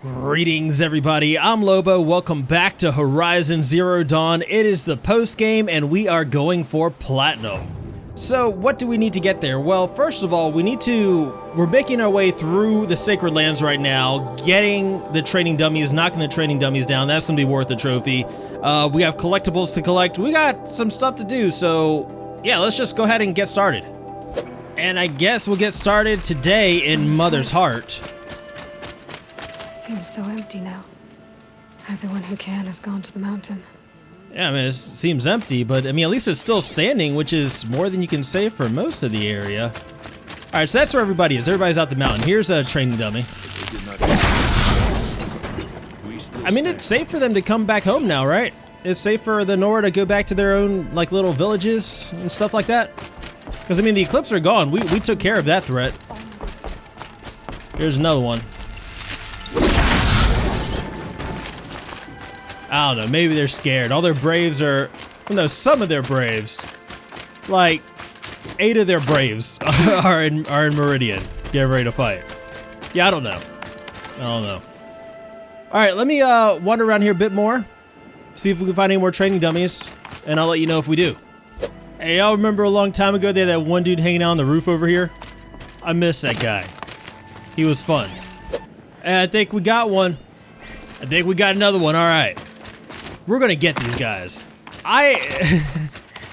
Greetings everybody, I'm Lobo. Welcome back to Horizon Zero Dawn. It is the post game and we are going for Platinum. So what do we need to get there? Well, first of all, we're making our way through the Sacred Lands right now, getting the training dummies, knocking the training dummies down. That's gonna be worth a trophy. We have collectibles to collect. We got some stuff to do, so yeah, let's just go ahead and get started. And I guess we'll get started today in Mother's Heart. Seems so empty now. Everyone who can has gone to the mountain. Yeah, I mean, it seems empty, but I mean, at least it's still standing, which is more than you can say for most of the area. All right, so that's where everybody is. Everybody's out the mountain. Here's a training dummy. I mean, it's safe for them to come back home now, right? It's safe for the Nora to go back to their own, like, little villages and stuff like that. Because, I mean, the Eclipse are gone. We took care of that threat. Here's another one. I don't know, maybe they're scared. All their braves are, well, no, some of their braves, like 8 of their braves are in Meridian, getting ready to fight. Yeah, I don't know. All right, let me wander around here a bit more, see if we can find any more training dummies, and I'll let you know if we do. Hey, y'all remember a long time ago they had that one dude hanging out on the roof over here? I miss that guy. He was fun. And I think we got one. I think we got another one, all right. We're gonna get these guys.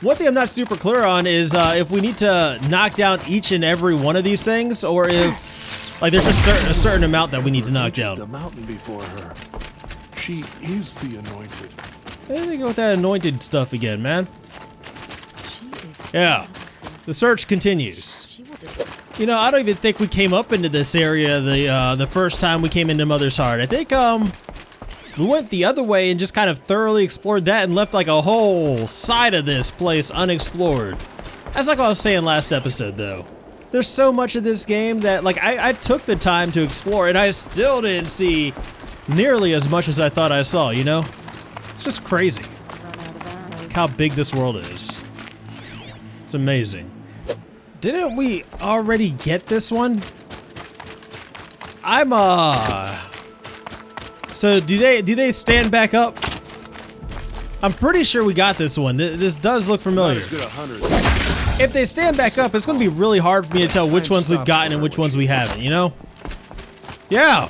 One thing I'm not super clear on is if we need to knock down each and every one of these things, or if like there's a certain amount that we need to knock down. The mountain before her. She is the anointed. There they go with that anointed stuff again, man. Yeah, the search continues. You know, I don't even think we came up into this area the first time we came into Mother's Heart. I think we went the other way and just kind of thoroughly explored that and left like a whole side of this place unexplored. That's like what I was saying last episode though. There's so much of this game that like I took the time to explore and I still didn't see nearly as much as I thought I saw, you know? It's just crazy. Look how big this world is. It's amazing. Didn't we already get this one? So do they stand back up? I'm pretty sure we got this one. This does look familiar. If they stand back up, it's gonna be really hard for me to tell which ones we've gotten and which ones we haven't, you know? Yeah.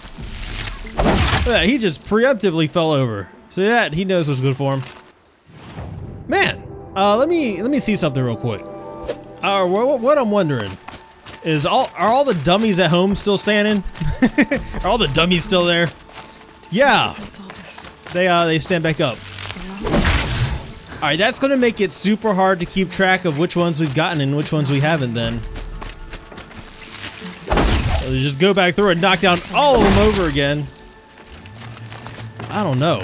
Yeah, he just preemptively fell over. So that he knows what's good for him. Man, let me see something real quick. What I'm wondering is are all the dummies at home still standing? Are all the dummies still there? Yeah, they stand back up. All right, that's gonna make it super hard to keep track of which ones we've gotten and which ones we haven't then. So just go back through and knock down all of them over again. I don't know.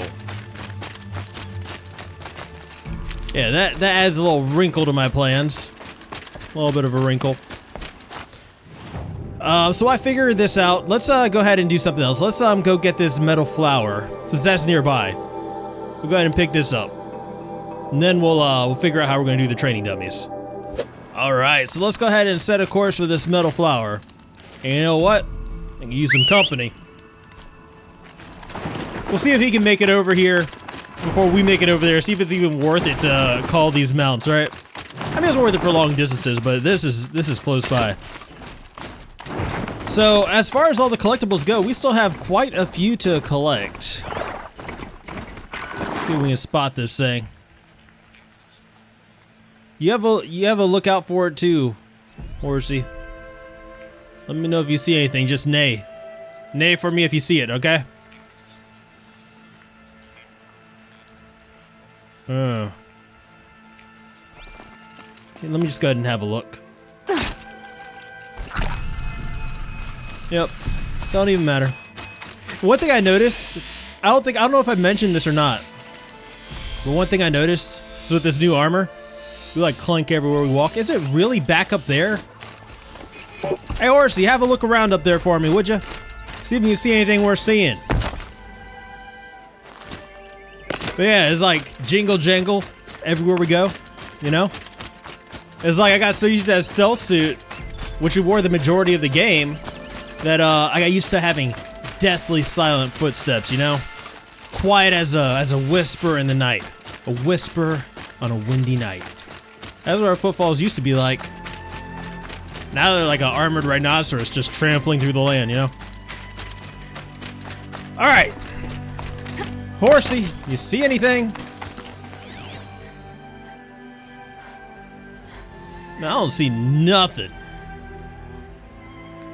Yeah, that adds a little wrinkle to my plans. A little bit of a wrinkle. So I figured this out. Let's go ahead and do something else. Let's go get this metal flower since that's nearby. We'll go ahead and pick this up, and then we'll figure out how we're gonna do the training dummies. All right, so let's go ahead and set a course for this metal flower. And you know what? I can use some company. We'll see if he can make it over here before we make it over there. See if it's even worth it to call these mounts, right? I mean, it's worth it for long distances, but this is close by. So, as far as all the collectibles go, we still have quite a few to collect. See if we can spot this thing. You have a lookout for it too, Horsey. Let me know if you see anything. Just neigh. Neigh for me if you see it, okay? Okay, let me just go ahead and have a look. Yep, don't even matter. One thing I noticed, I don't know if I mentioned this or not, but one thing I noticed is with this new armor, we like clunk everywhere we walk. Is it really back up there? Hey Horsey, have a look around up there for me, would you? See if you can see anything worth seeing. But yeah, it's like jingle jangle everywhere we go, you know? It's like I got so used to that stealth suit, which we wore the majority of the game, that I got used to having deathly silent footsteps, you know? Quiet as a whisper in the night. A whisper on a windy night. That's what our footfalls used to be like. Now they're like an armored rhinoceros just trampling through the land, you know? Alright. Horsey, you see anything? No, I don't see nothing.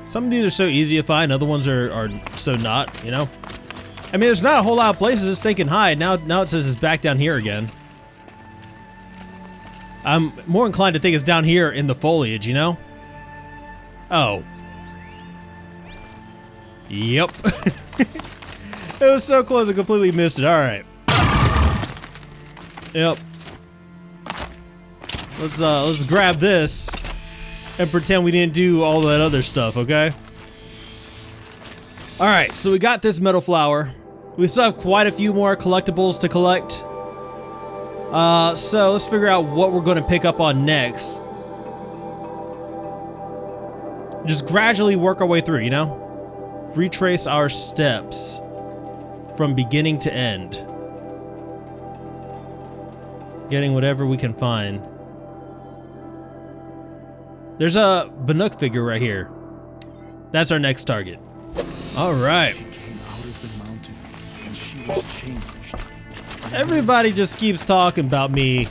Some of these are so easy to find, other ones are so not, you know? I mean, there's not a whole lot of places this thing can hide. Now it says it's back down here again. I'm more inclined to think it's down here in the foliage, you know? Oh. Yep. It was so close I completely missed it. Alright. Yep. Let's grab this and pretend we didn't do all that other stuff, okay? Alright, so we got this metal flower. We still have quite a few more collectibles to collect. So let's figure out what we're going to pick up on next. Just gradually work our way through, you know? Retrace our steps from beginning to end. Getting whatever we can find. There's a Bannock figure right here. That's our next target. All right. She came out of the mountain and she was changed. Everybody just keeps talking about me.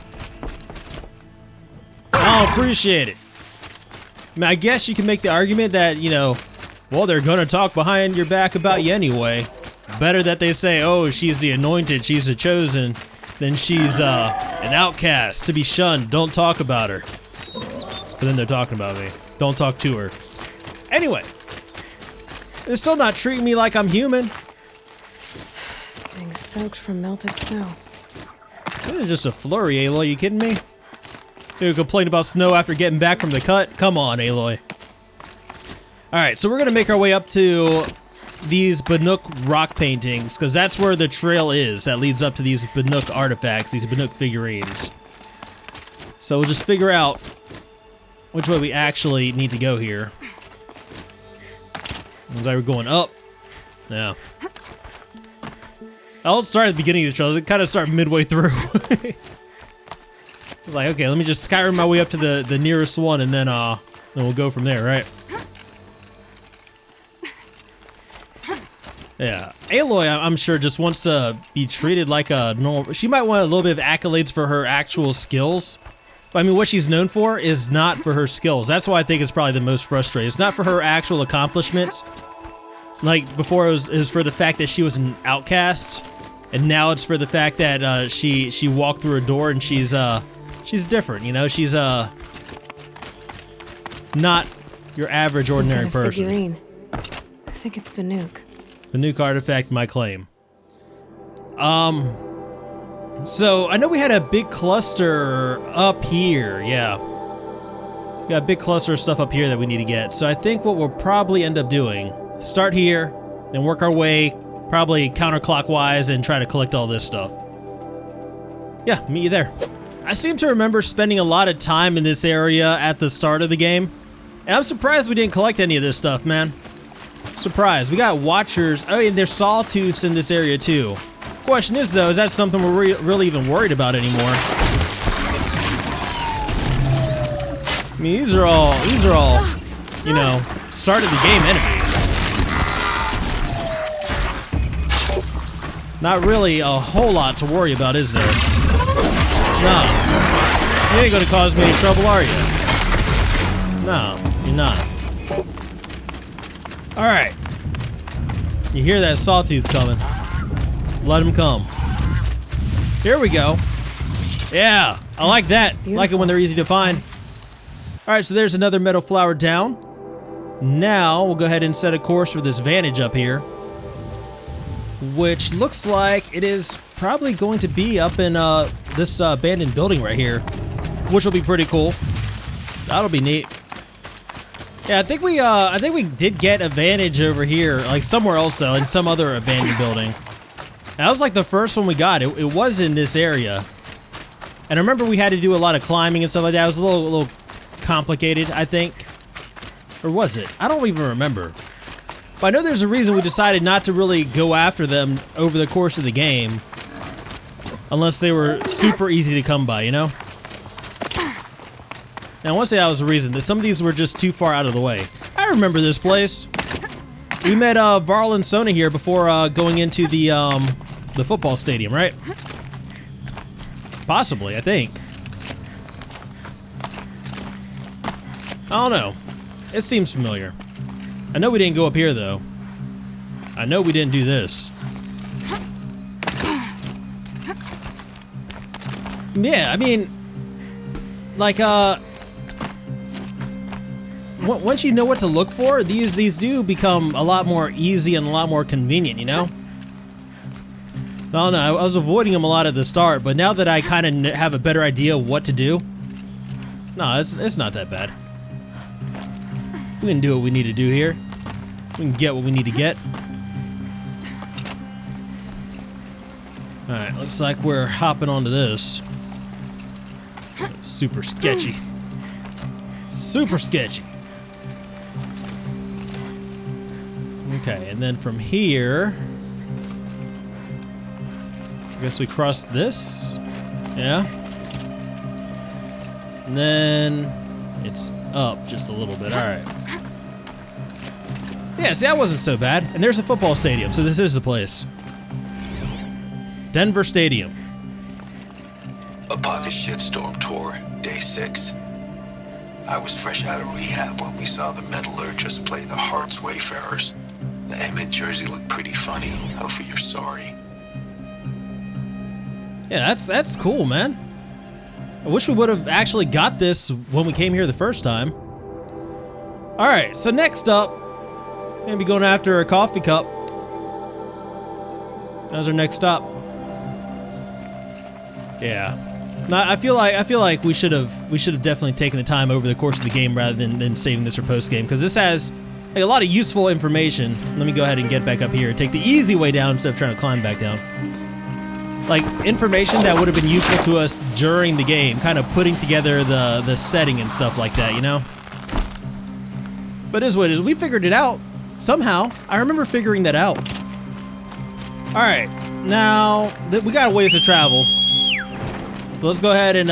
I don't appreciate it. I mean, I guess you can make the argument that, you know, well, they're gonna talk behind your back about you anyway. Better that they say, oh, she's the anointed, she's the chosen, than she's an outcast to be shunned. Don't talk about her. But then they're talking about me. Don't talk to her. Anyway, they're still not treating me like I'm human. Being soaked from melted snow. This is just a flurry, Aloy. You kidding me? You complain about snow after getting back from the cut? Come on, Aloy. Alright, so we're going to make our way up to these Bannock rock paintings, because that's where the trail is that leads up to these Bannock artifacts, these Bannock figurines. So we'll just figure out which way we actually need to go here. Looks like we're going up. Yeah. I don't start at the beginning of the trails. It kind of start midway through. It's like, okay, let me just Skyrim my way up to the nearest one, and then we'll go from there, right? Yeah, Aloy, I'm sure, just wants to be treated like a normal. She might want a little bit of accolades for her actual skills. But I mean, what she's known for is not for her skills. That's why I think it's probably the most frustrating. It's not for her actual accomplishments. Like before, it was for the fact that she was an outcast, and now it's for the fact that she walked through a door and she's different. You know, she's not your average ordinary person. Figurine. I think it's Bannock. Bannock artifact, my claim. So I know we had a big cluster up here. Yeah, we got a big cluster of stuff up here that we need to get. So I think what we'll probably end up doing, start here, then work our way probably counterclockwise and try to collect all this stuff. Yeah, meet you there. I seem to remember spending a lot of time in this area at the start of the game, and I'm surprised we didn't collect any of this stuff, man. Surprised. We got watchers. Oh, and there's sawtooths in this area too. Question is though, is that something we're really even worried about anymore? I mean, these are all, you know, start of the game enemies. Not really a whole lot to worry about, is there? No. You ain't gonna cause me any trouble, are you? No, you're not. Alright. You hear that sawtooth coming. Let him come. Here we go. Yeah, I like that. I like it when they're easy to find. Alright, so there's another metal flower down. Now, we'll go ahead and set a course for this Vantage up here. Which looks like it is probably going to be up in this abandoned building right here. Which will be pretty cool. That'll be neat. Yeah, I think we did get a Vantage over here, like somewhere else though, in some other abandoned building. That was like the first one we got. It was in this area. And I remember we had to do a lot of climbing and stuff like that. It was a little complicated, I think. Or was it? I don't even remember. But I know there's a reason we decided not to really go after them over the course of the game. Unless they were super easy to come by, you know? Now, I want to say that was the reason, that some of these were just too far out of the way. I remember this place. We met Varl and Sony here before going into the football stadium, right? Possibly, I think. I don't know. It seems familiar. I know we didn't go up here, though. I know we didn't do this. Yeah, I mean, like, once you know what to look for, these do become a lot more easy and a lot more convenient, you know? I don't know, I was avoiding them a lot at the start, but now that I kind of have a better idea of what to do, no, it's not that bad. We can do what we need to do here. We can get what we need to get. Alright, looks like we're hopping onto this. Super sketchy. Super sketchy. Okay, and then from here, I guess we cross this. Yeah. And then it's up just a little bit. Alright. Yeah, see, that wasn't so bad. And there's a football stadium, so this is the place. Denver Stadium. A pocket shitstorm tour, day 6. I was fresh out of rehab when we saw the metallurgists play the Hearts Wayfarers. The Emmett jersey looked pretty funny. Hopefully you're sorry. Yeah, that's cool, man. I wish we would have actually got this when we came here the first time. Alright, so next up, we're gonna be going after a coffee cup. That was our next stop. Yeah. No, I feel like we should have definitely taken the time over the course of the game rather than saving this for post game, because this has like a lot of useful information. Let me go ahead and get back up here and take the easy way down instead of trying to climb back down. Like information that would have been useful to us during the game, kind of putting together the setting and stuff like that, you know? But it is what it is. We figured it out somehow. I remember figuring that out. Alright, now we got a ways to travel. So let's go ahead and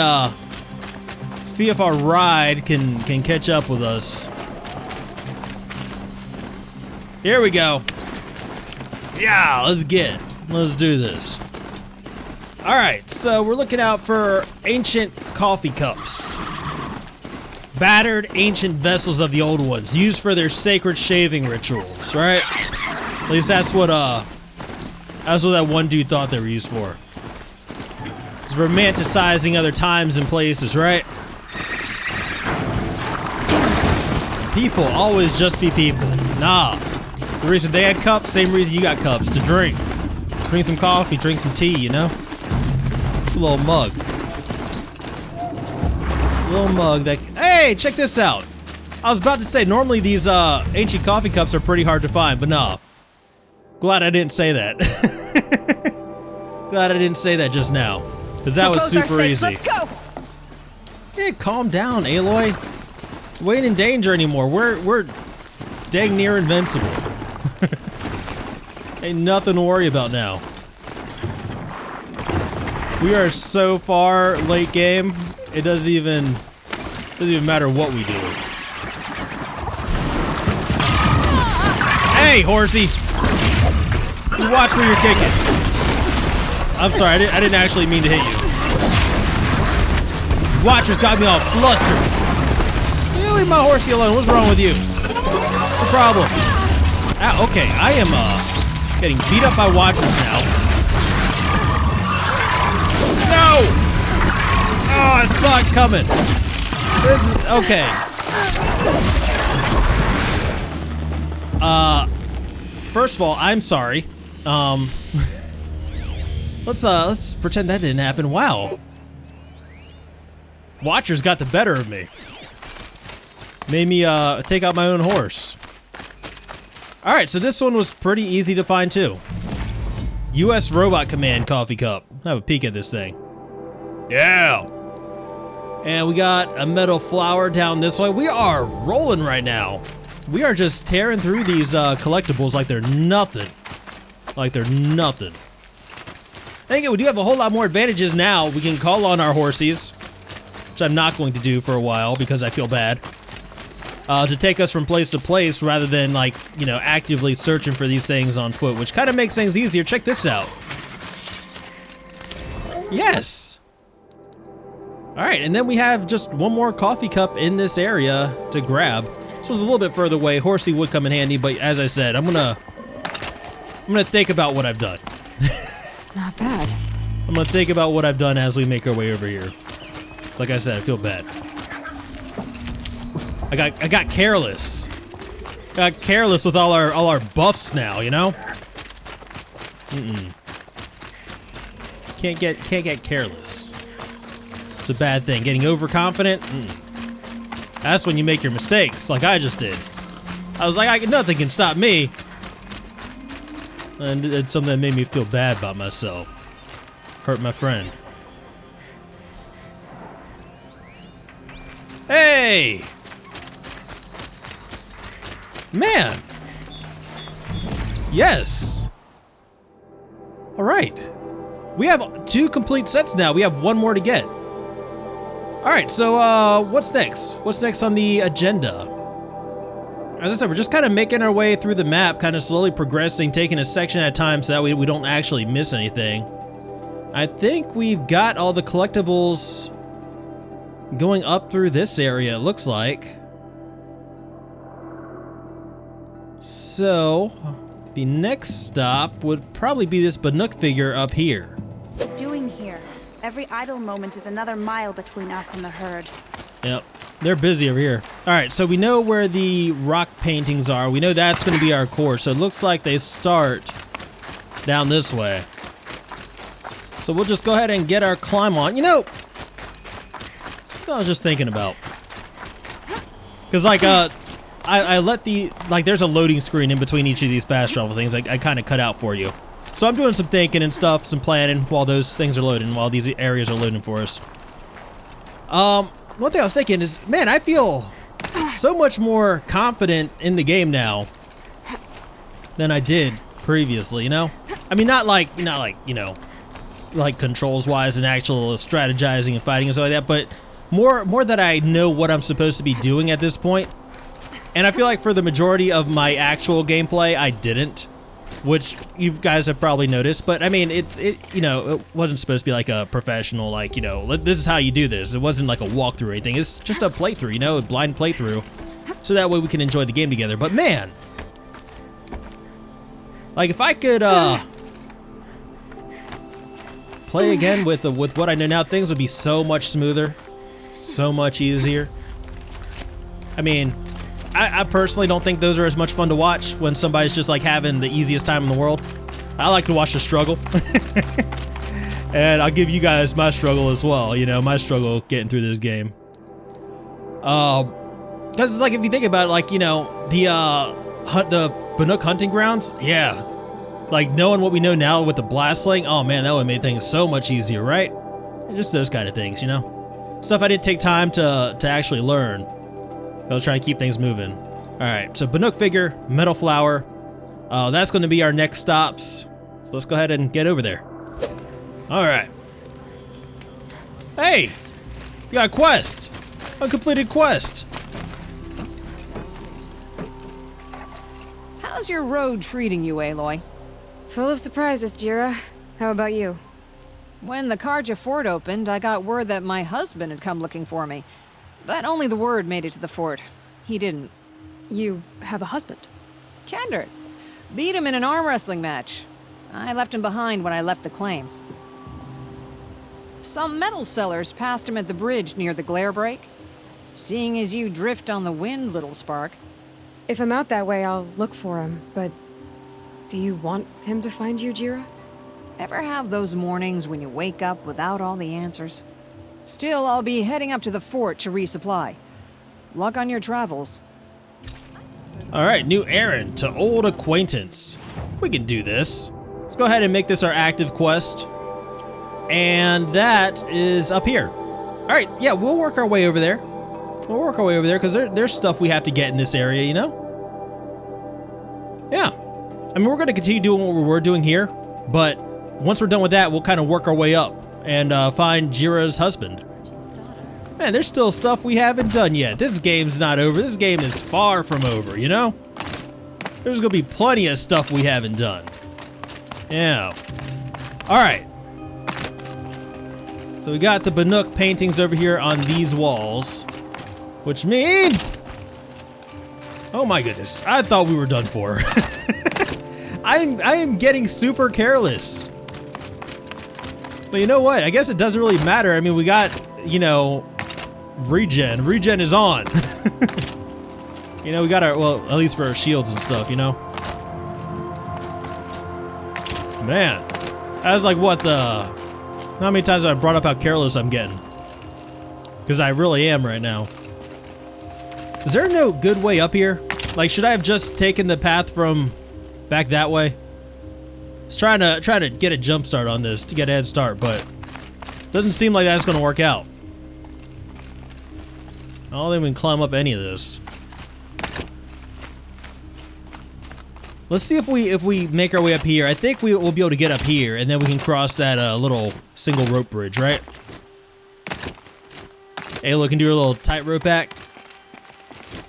see if our ride can catch up with us. Here we go. Yeah, let's do this. Alright, so we're looking out for ancient coffee cups. Battered ancient vessels of the old ones, used for their sacred shaving rituals, right? At least that's what that one dude thought they were used for. It's romanticizing other times and places, right? People always just be people. Nah. The reason they had cups, same reason you got cups, to drink. Drink some coffee, drink some tea, you know? A little mug. A little mug that... Hey, check this out. I was about to say, normally these ancient coffee cups are pretty hard to find, but no. Glad I didn't say that. Glad I didn't say that just now. Because that was super easy. Let's go. Hey, calm down, Aloy. We ain't in danger anymore. We're dang near invincible. Ain't nothing to worry about now. We are so far late game, it doesn't even matter what we do. Hey, horsey! You watch where you're kicking. I'm sorry, I didn't actually mean to hit you. Watchers got me all flustered. You leave my horsey alone. What's wrong with you? What's the problem? Ah, okay, I am getting beat up by watchers now. No! Oh, I saw it coming. This is okay. First of all, I'm sorry. Let's pretend that didn't happen. Wow. Watchers got the better of me. Made me take out my own horse. Alright, so this one was pretty easy to find too. US Robot Command coffee cup. Have a peek at this thing. Yeah! And we got a metal flower down this way. We are rolling right now. We are just tearing through these collectibles like they're nothing. Like they're nothing. I think we do have a whole lot more advantages now. We can call on our horsies, which I'm not going to do for a while because I feel bad, to take us from place to place rather than, like, you know, actively searching for these things on foot, which kind of makes things easier. Check this out. Yes. All right, and then we have just one more coffee cup in this area to grab. This was a little bit further away. Horsey would come in handy, but as I said, I'm gonna think about what I've done. Not bad. I'm gonna think about what I've done as we make our way over here. It's like I said, I feel bad. I got careless. Got careless with all our buffs now, you know? Can't get careless. It's a bad thing. Getting overconfident. That's when you make your mistakes, like I just did. I was like, nothing can stop me. And it's something that made me feel bad about myself. Hurt my friend. Hey! Man! Yes! Alright. We have 2 complete sets now. We have 1 more to get. Alright, so what's next? What's next on the agenda? As I said, we're just kind of making our way through the map, kind of slowly progressing, taking a section at a time so that way we don't actually miss anything. I think we've got all the collectibles going up through this area, it looks like. So, the next stop would probably be this Bannock figure up here. Doing here? Every idle moment is another mile between us and the herd. Yep. They're busy over here. Alright, so we know where the rock paintings are. We know that's going to be our course. So it looks like they start down this way. So we'll just go ahead and get our climb on. You know, something I was just thinking about. Because, like, I let the, like, there's a loading screen in between each of these fast travel things. I kind of cut out for you. So I'm doing some thinking and stuff, some planning while those things are loading, while these areas are loading for us. One thing I was thinking is, man, I feel so much more confident in the game now than I did previously, you know? I mean, not like, you know, like controls-wise and actual strategizing and fighting and stuff like that, but more that I know what I'm supposed to be doing at this point. And I feel like for the majority of my actual gameplay, I didn't, which you guys have probably noticed. But I mean, you know, it wasn't supposed to be like a professional, like, you know, this is how you do this. It wasn't like a walkthrough or anything. It's just a playthrough, you know, a blind playthrough, so that way we can enjoy the game together. But man, like if I could play again with what I know now, things would be so much smoother, so much easier. I mean, I personally don't think those are as much fun to watch when somebody's just like having the easiest time in the world. I like to watch the struggle. And I'll give you guys my struggle as well, you know, my struggle getting through this game. Because it's like, if you think about it, like, you know, the Bannock hunting grounds, yeah. Like, knowing what we know now with the blast sling, oh man, that would have made things so much easier, right? Just those kind of things, you know? Stuff I didn't take time to actually learn. I was trying to keep things moving. Alright, so Bannock figure, metal flower. That's going to be our next stops. So let's go ahead and get over there. Alright. Hey! You got a quest! Uncompleted quest! How's your road treating you, Aloy? Full of surprises, Jira. How about you? When the Karja fort opened, I got word that my husband had come looking for me. But only the word made it to the fort. He didn't. You have a husband? Kendert. Beat him in an arm wrestling match. I left him behind when I left the claim. Some metal sellers passed him at the bridge near the glare break. Seeing as you drift on the wind, little spark. If I'm out that way, I'll look for him, but do you want him to find you, Jira? Ever have those mornings when you wake up without all the answers? Still, I'll be heading up to the fort to resupply. Luck on your travels. Alright, new errand to old acquaintance. We can do this. Let's go ahead and make this our active quest. And that is up here. Alright, yeah, we'll work our way over there. We'll work our way over there because there's stuff we have to get in this area, you know? Yeah. I mean, we're going to continue doing what we're doing here, but once we're done with that, we'll kind of work our way up and find Jira's husband. Man, there's still stuff we haven't done yet. This game's not over. This game is far from over, you know? There's going to be plenty of stuff we haven't done. Yeah. All right. So we got the Banuk paintings over here on these walls, which means... Oh my goodness, I thought we were done for. I am getting super careless. But you know what? I guess it doesn't really matter. I mean, we got, you know, regen. Regen is on. You know, we got our, well, at least for our shields and stuff, you know? Man, that was like what the... How many times have I brought up how careless I'm getting? Because I really am right now. Is there no good way up here? Like, should I have just taken the path from back that way? I was trying to get a jump start on this to get a head start, but doesn't seem like that's going to work out. I don't think we can climb up any of this. Let's see if we make our way up here. I think we'll be able to get up here, and then we can cross that little single rope bridge, right? Aloy can do her little tightrope act.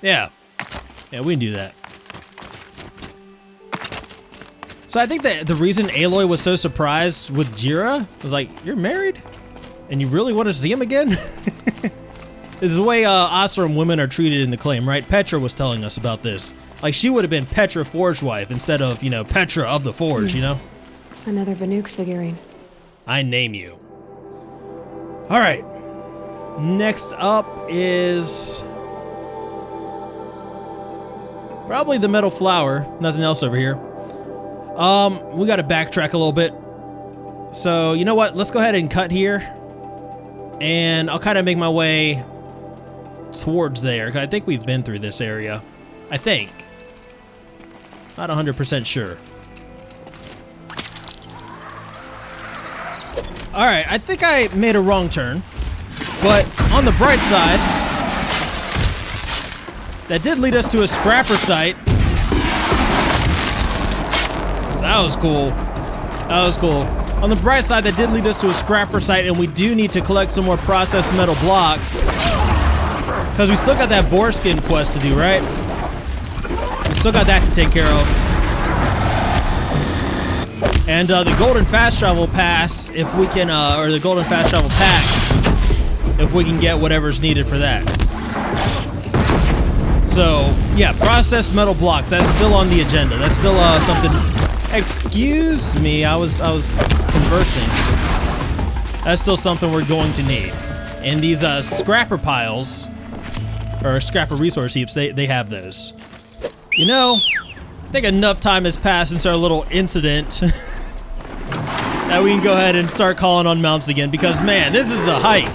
Yeah. Yeah, we can do that. So I think that the reason Aloy was so surprised with Jira was like, you're married? And you really want to see him again? It's the way Oseram women are treated in the claim, right? Petra was telling us about this. Like, she would have been Petra Forge wife instead of, you know, Petra of the Forge, you know? Another Banuk figurine. I name you. All right. Next up is... probably the metal flower. Nothing else over here. We got to backtrack a little bit. So, you know what? Let's go ahead and cut here. And I'll kind of make my way towards there. 'Cause I think we've been through this area. I think. Not 100% sure. Alright, I think I made a wrong turn. But on the bright side, that did lead us to a scrapper site. That was cool. That was cool. On the bright side, that did lead us to a scrapper site, and we do need to collect some more processed metal blocks. Because we still got that boar skin quest to do, right? We still got that to take care of. And the golden fast travel pass, if we can, or the golden fast travel pack, if we can get whatever's needed for that. So, yeah, processed metal blocks, that's still on the agenda. That's still something... Excuse me, I was conversing. That's still something we're going to need. And these scrapper piles, or scrapper resource heaps, they have those. You know, I think enough time has passed since our little incident that we can go ahead and start calling on mounts again, because man, this is a hike.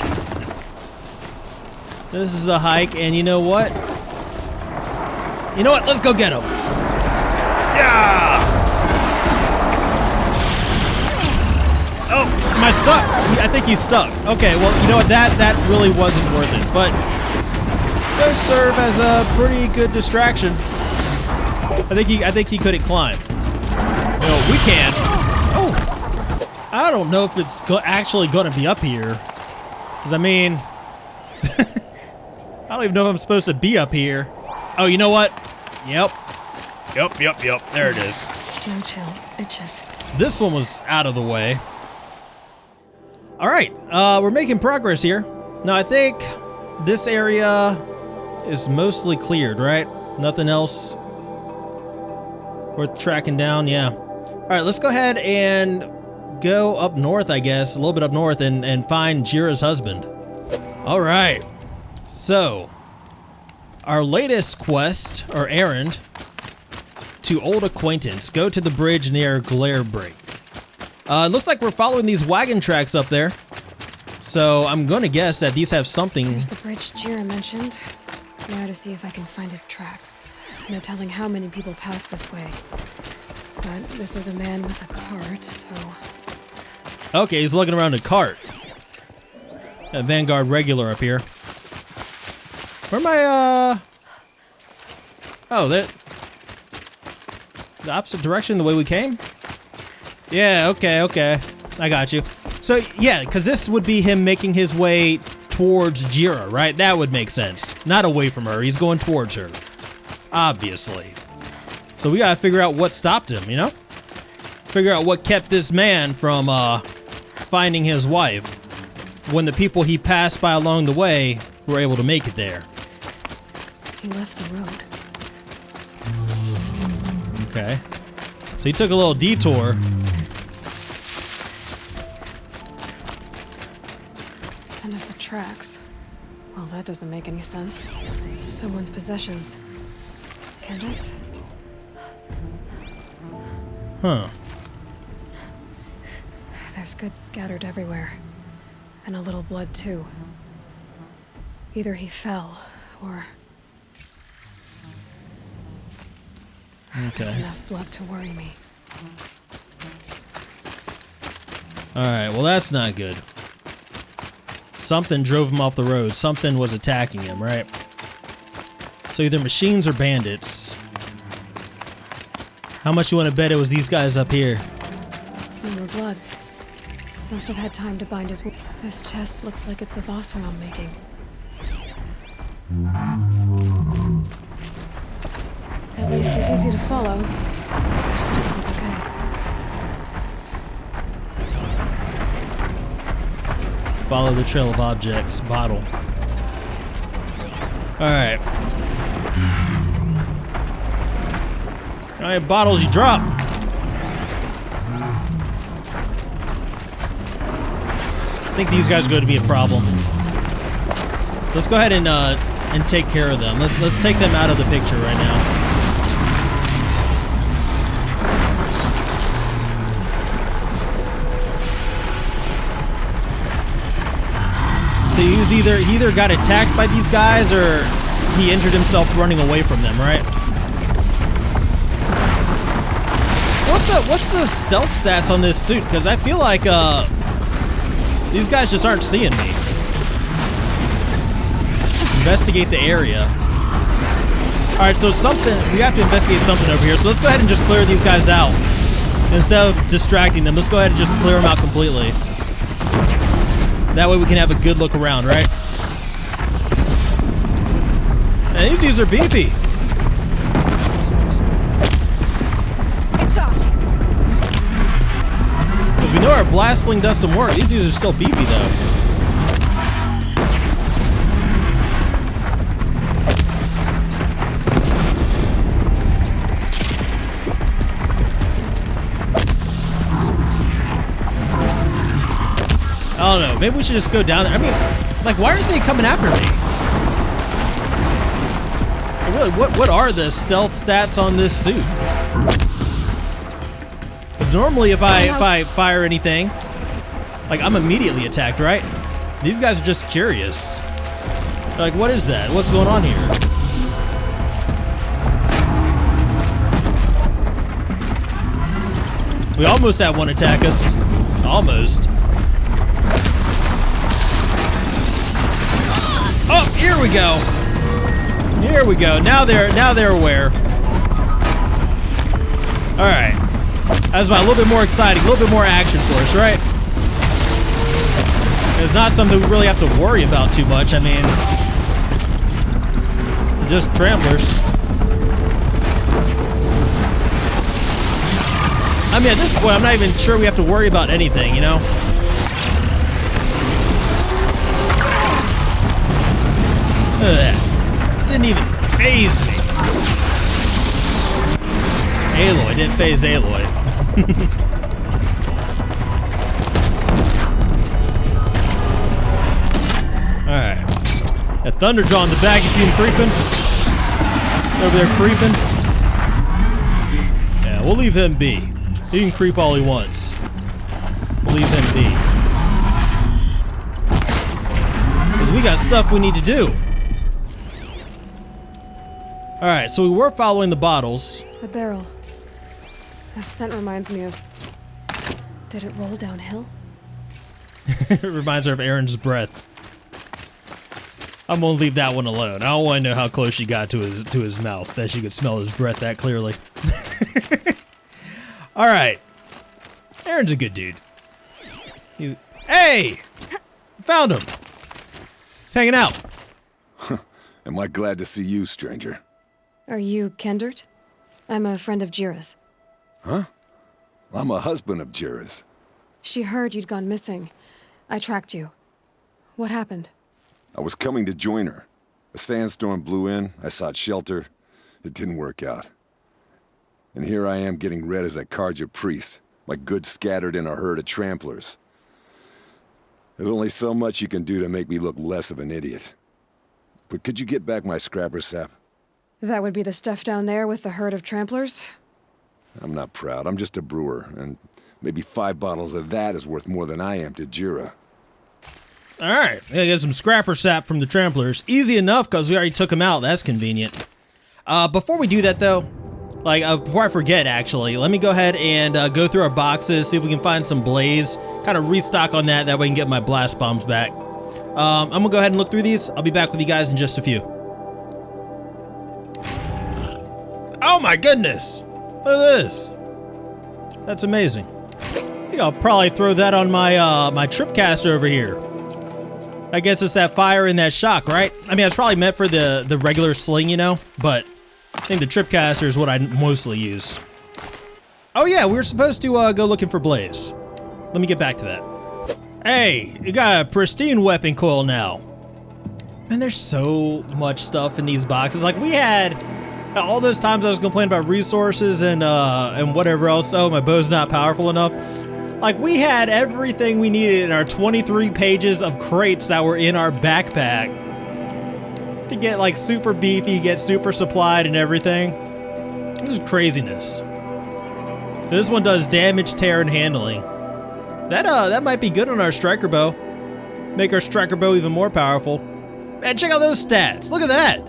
This is a hike, and you know what? You know what? Let's go get him. Yeah! Oh, am I stuck? I think he's stuck. Okay, well, you know what? That really wasn't worth it, but it does serve as a pretty good distraction. I think he couldn't climb. No, we can. Oh, I don't know if it's actually going to be up here, because I mean, I don't even know if I'm supposed to be up here. Oh, you know what? Yep. There it is. Snow chill itches. This one was out of the way. All right, we're making progress here. Now I think this area is mostly cleared, right? Nothing else worth tracking down. Yeah. All right, let's go ahead and go up north, I guess, a little bit up north, and find Jira's husband. All right. So, our latest quest, or errand, to old acquaintance. Go to the bridge near Glare Break. It looks like we're following these wagon tracks up there. So, I'm going to guess that these have something... There's the bridge Jira mentioned. Now to see if I can find his tracks. No telling how many people passed this way. But this was a man with a cart, so... Okay, he's looking around a cart. A Vanguard regular up here. Where am I, Oh, that... The opposite direction, the way we came? Yeah, okay. I got you. So, yeah, because this would be him making his way towards Jira, right? That would make sense. Not away from her. He's going towards her. Obviously. So we gotta figure out what stopped him, you know? Figure out what kept this man from finding his wife when the people he passed by along the way were able to make it there. He left the road. Okay. So he took a little detour. And of the tracks. Well, that doesn't make any sense. Someone's possessions. Kendert? Huh. There's goods scattered everywhere. And a little blood, too. Either he fell, or... Okay. There's enough blood to worry me. Alright, well that's not good. Something drove him off the road. Something was attacking him, right? So either machines or bandits. How much you want to bet it was these guys up here? More blood. Must have had time to bind his wound. This chest looks like it's a boss round making. At least he's easy to follow. I just hope he's okay. Follow the trail of objects. Bottle. Alright. How many bottles you drop? I think these guys are going to be a problem. Let's go ahead and take care of them. Let's take them out of the picture right now. So he either got attacked by these guys or he injured himself running away from them, right? What's the stealth stats on this suit? Because I feel like these guys just aren't seeing me. Investigate the area. Alright, so it's something. We have to investigate something over here. So let's go ahead and just clear these guys out. Instead of distracting them, let's go ahead and just clear them out completely. That way we can have a good look around, right? And these dudes are beefy. It's off! Because we know our blast sling does some work. These dudes are still beefy, though. I don't know. Maybe we should just go down there. I mean, like, why aren't they coming after me? Really, what are the stealth stats on this suit? Normally, if I fire anything, like, I'm immediately attacked, right? These guys are just curious. They're like, what is that? What's going on here? We almost had one attack us. Almost. Oh, here we go. Here we go. Now they're aware. All right. That was a little bit more exciting, a little bit more action for us, right? It's not something we really have to worry about too much. I mean, just tramplers. I mean, at this point, I'm not even sure we have to worry about anything, you know? Look at that. Didn't even phase me. Aloy didn't phase Aloy. Alright. That Thunderjaw in the back, you see him creeping? Over there creeping? Yeah, we'll leave him be. He can creep all he wants. We'll leave him be. Because we got stuff we need to do. Alright, so we were following the bottles. The barrel. The scent reminds me of... Did it roll downhill? It reminds her of Aaron's breath. I'm gonna leave that one alone. I don't want to know how close she got to his mouth, that she could smell his breath that clearly. All right. Aaron's a good dude. Hey! Found him. He's hanging out. Am I glad to see you, stranger? Are you Kendert? I'm a friend of Jira's. Huh? I'm a husband of Jira's. She heard you'd gone missing. I tracked you. What happened? I was coming to join her. A sandstorm blew in, I sought shelter. It didn't work out. And here I am getting read as a Karja priest, my goods scattered in a herd of tramplers. There's only so much you can do to make me look less of an idiot. But could you get back my scrapper sap? That would be the stuff down there with the herd of tramplers? I'm not proud, I'm just a brewer, and maybe 5 bottles of that is worth more than I am to Jira. Alright, I get some scrapper sap from the tramplers. Easy enough, because we already took them out. That's convenient. Before we do that, though, before I forget, actually, let me go ahead and go through our boxes, see if we can find some blaze. Kind of restock on that, that way I can get my blast bombs back. I'm going to go ahead and look through these. I'll be back with you guys in just a few. Oh my goodness! Look at this. That's amazing. I think I'll probably throw that on my my tripcaster over here. That gets us that fire and that shock, right? I mean, it's probably meant for the regular sling, you know, but I think the tripcaster is what I mostly use. Oh yeah, we were supposed to go looking for blaze. Let me get back to that. Hey, you got a pristine weapon coil now. Man, there's so much stuff in these boxes. Like, we had all those times I was complaining about resources and whatever else. Oh, my bow's not powerful enough. Like, we had everything we needed in our 23 pages of crates that were in our backpack to get, like, super beefy, get super supplied and everything. This is craziness. This one does damage, tear, and handling. That might be good on our striker bow. Make our striker bow even more powerful. Man, check out those stats. Look at that.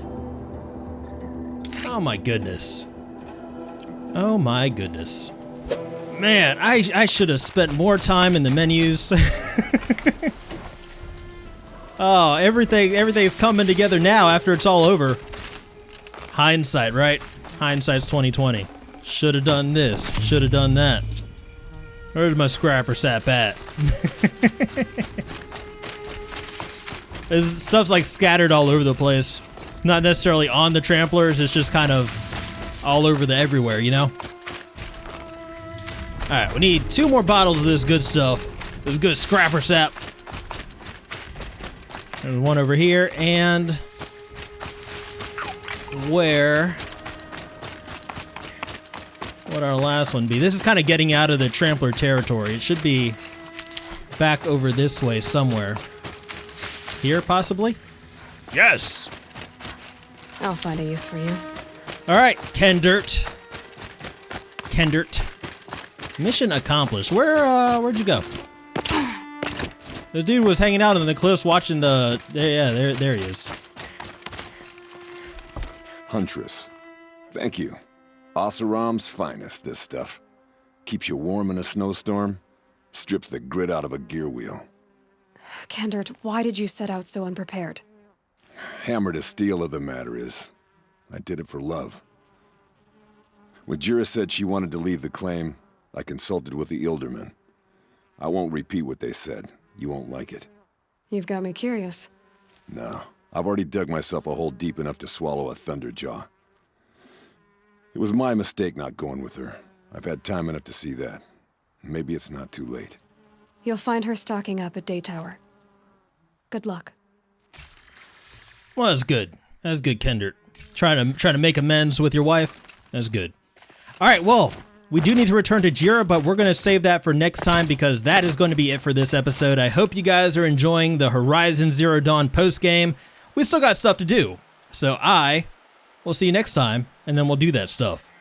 Oh my goodness. Oh my goodness. Man, I should have spent more time in the menus. Oh, everything's coming together now after it's all over. Hindsight, right? Hindsight's 2020. Should have done this. Should have done that. Where's my scrapper sap at? This stuff's like scattered all over the place. Not necessarily on the tramplers, it's just kind of all over the everywhere, you know? Alright, we need 2 more bottles of this good stuff. This good scrapper sap. There's one over here, and where would our last one be? This is kind of getting out of the trampler territory. It should be back over this way somewhere. Here, possibly? Yes! I'll find a use for you. Alright, Kendert. Kendert. Mission accomplished. Where'd you go? The dude was hanging out on the cliffs watching the... There he is. Huntress. Thank you. Oseram's finest, this stuff. Keeps you warm in a snowstorm, strips the grit out of a gear wheel. Kendert, why did you set out so unprepared? Hammer to steel of the matter is, I did it for love. When Jira said she wanted to leave the claim, I consulted with the Ilderman. I won't repeat what they said. You won't like it. You've got me curious. No, I've already dug myself a hole deep enough to swallow a thunderjaw. It was my mistake not going with her. I've had time enough to see that. Maybe it's not too late. You'll find her stocking up at Day Tower. Good luck. Well, that's good. That's good, Kendert. Trying to make amends with your wife. That's good. All right, well, we do need to return to Jira, but we're going to save that for next time because that is going to be it for this episode. I hope you guys are enjoying the Horizon Zero Dawn post-game. We still got stuff to do, so I will see you next time, and then we'll do that stuff.